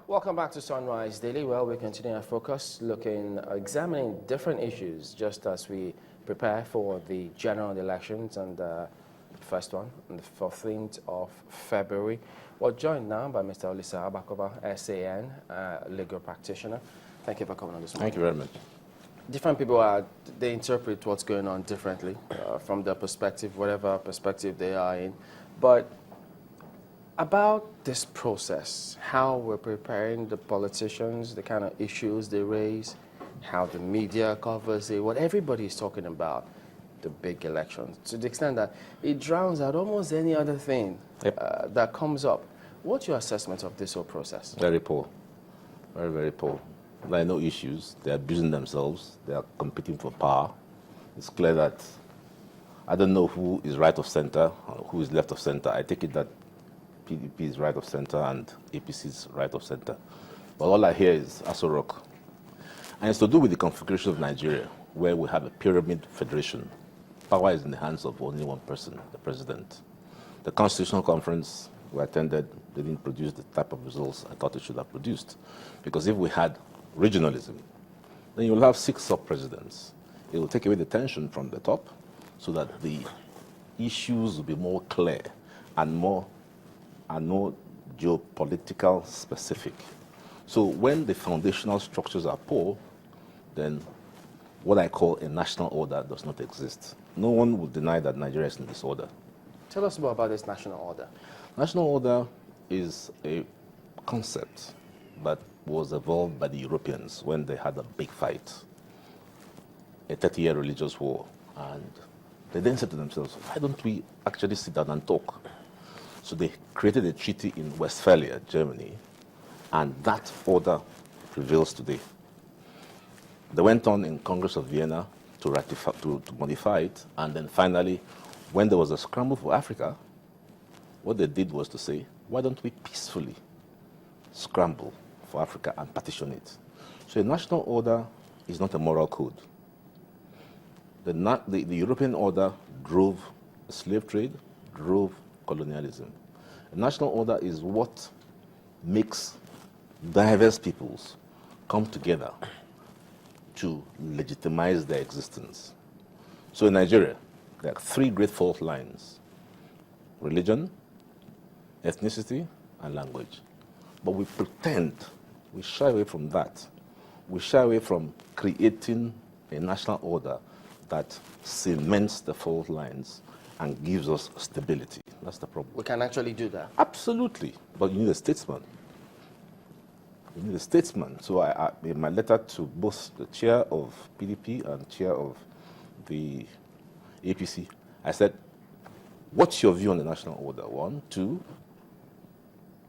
Welcome back to Sunrise Daily, where we continue our focus, examining different issues, just as we prepare for the general elections and the first one on the 14th of February. We're joined now by Mr. Olisa Agbakoba, SAN, legal practitioner. Thank you for coming on this morning. Thank you very much. Different people they interpret what's going on differently from their perspective, whatever perspective they are in. But about this process, how we're preparing the politicians, the kind of issues they raise, how the media covers it, what everybody is talking about, the big elections, to the extent that it drowns out almost any other thing that comes up. What's your assessment of this whole process? Very poor. Very, very poor. There are no issues. They are abusing themselves. They are competing for power. It's clear that I don't know who is right of center, or who is left of center. I take it that PDP is right of center and APC is right of center. But all I hear is Aso Rock. And it's to do with the configuration of Nigeria, where we have a pyramid federation. Power is in the hands of only one person, the president. The Constitutional Conference we attended didn't produce the type of results I thought it should have produced. Because if we had regionalism, then you'll have 6 sub-presidents. It will take away the tension from the top so that the issues will be more clear and more geopolitical specific. So when the foundational structures are poor, then what I call a national order does not exist. No one will deny that Nigeria is in disorder. Tell us more about this national order. National order is a concept that was evolved by the Europeans when they had a big fight, a 30-year religious war, and they then said to themselves, why don't we actually sit down and talk? So they created a treaty in Westphalia, Germany, and that order prevails today. They went on in Congress of Vienna to ratify, to modify it, and then finally, when there was a scramble for Africa, what they did was to say, why don't we peacefully scramble for Africa and partition it? So a national order is not a moral code. The European order drove slave trade, drove colonialism. A national order is what makes diverse peoples come together to legitimize their existence. So in Nigeria, there are 3 great fault lines: religion, ethnicity, and language. But we pretend, we shy away from that. We shy away from creating a national order that cements the fault lines and gives us stability. That's the problem. We can actually do that. Absolutely. But you need a statesman. You need a statesman. So I in my letter to both the chair of PDP and chair of the APC, I said, what's your view on the national order? 1, 2,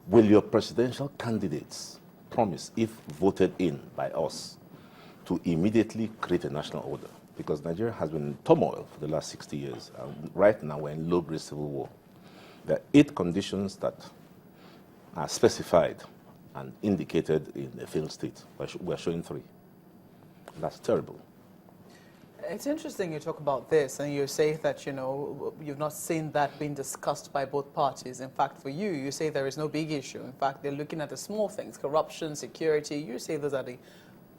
will your presidential candidates promise, if voted in by us, to immediately create a national order? Because Nigeria has been in turmoil for the last 60 years. And right now, we're in low-grade civil war. There are 8 conditions that are specified and indicated in a failed state. We're showing 3. That's terrible. It's interesting you talk about this, and you say that, you've not seen that being discussed by both parties. In fact, for you, you say there is no big issue. In fact, they're looking at the small things: corruption, security. You say those are the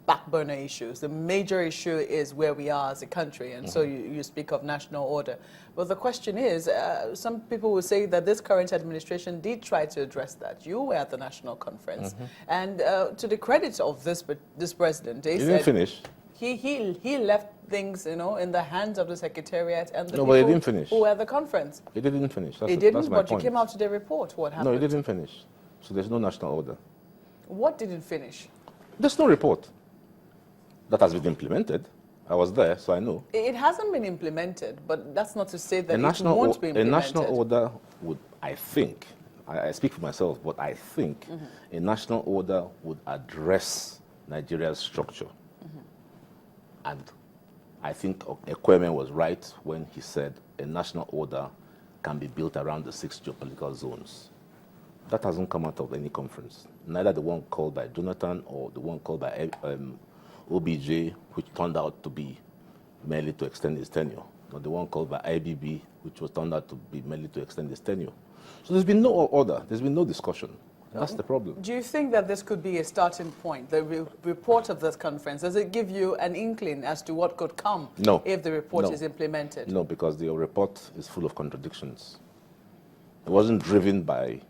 back burner issues. The major issue is where we are as a country, and so you speak of national order. But the question is, some people will say that this current administration did try to address that. You were at the national conference, and to the credit of this president, they You said didn't finish. he left things, in the hands of the secretariat and the No, but he people didn't finish. who were at the conference. He didn't finish. He didn't, that's my but point. you came out to the report. What happened? No, he didn't finish. So there's no national order. What didn't finish? There's no report that has been implemented. I was there, so I know. It hasn't been implemented, but that's not to say that A it national, won't be a implemented. national order would, I think, I speak for myself, but I think a national order would address Nigeria's structure. And I think Ekweme was right when he said a national order can be built around the 6 geopolitical zones. That hasn't come out of any conference. Neither the one called by Jonathan or the one called by OBJ, which turned out to be merely to extend his tenure, or the one called by IBB, which was turned out to be merely to extend his tenure. So there's been no order, there's been no discussion. That's the problem. Do you think that this could be a starting point, the report of this conference? Does it give you an inkling as to what could come No. if the report No. is implemented? No, because the report is full of contradictions. It wasn't driven by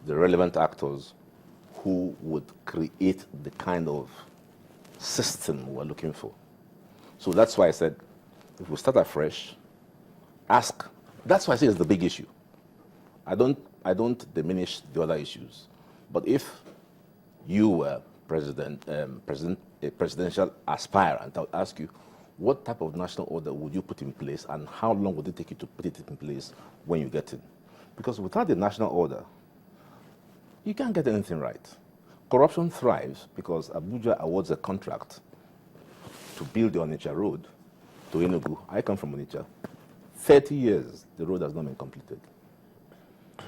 the relevant actors who would create the kind of system we're looking for. So that's why I said, if we start afresh, ask. That's why I say it's the big issue. I don't diminish the other issues. But if you were a presidential aspirant, I would ask you, what type of national order would you put in place, and how long would it take you to put it in place when you get in? Because without the national order, you can't get anything right. Corruption thrives because Abuja awards a contract to build the Onitsha road to Enugu. I come from Onitsha. 30 years, the road has not been completed.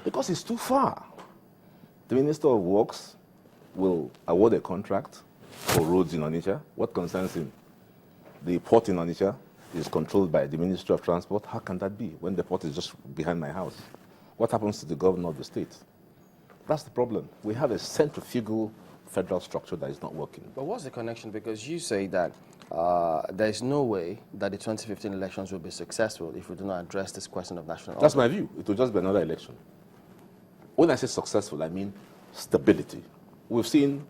Because it's too far. The Minister of Works will award a contract for roads in Onitsha. What concerns him? The port in Onitsha is controlled by the Ministry of Transport. How can that be when the port is just behind my house? What happens to the governor of the state? That's the problem. We have a centrifugal federal structure that is not working. But what's the connection? Because you say that there is no way that the 2015 elections will be successful if we do not address this question of national That's order. my view. It will just be another election. When I say successful, I mean stability. We've seen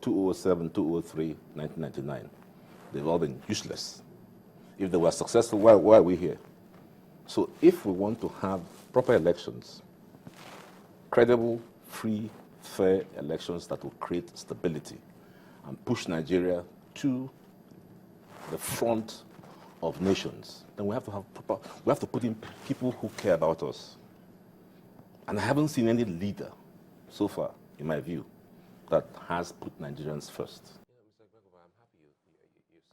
2007, 2003, 1999. They've all been useless. If they were successful, why are we here? So if we want to have proper elections, credible, free, fair elections that will create stability and push Nigeria to the front of nations, then we have to put in people who care about us. And I haven't seen any leader so far, in my view, that has put Nigerians first.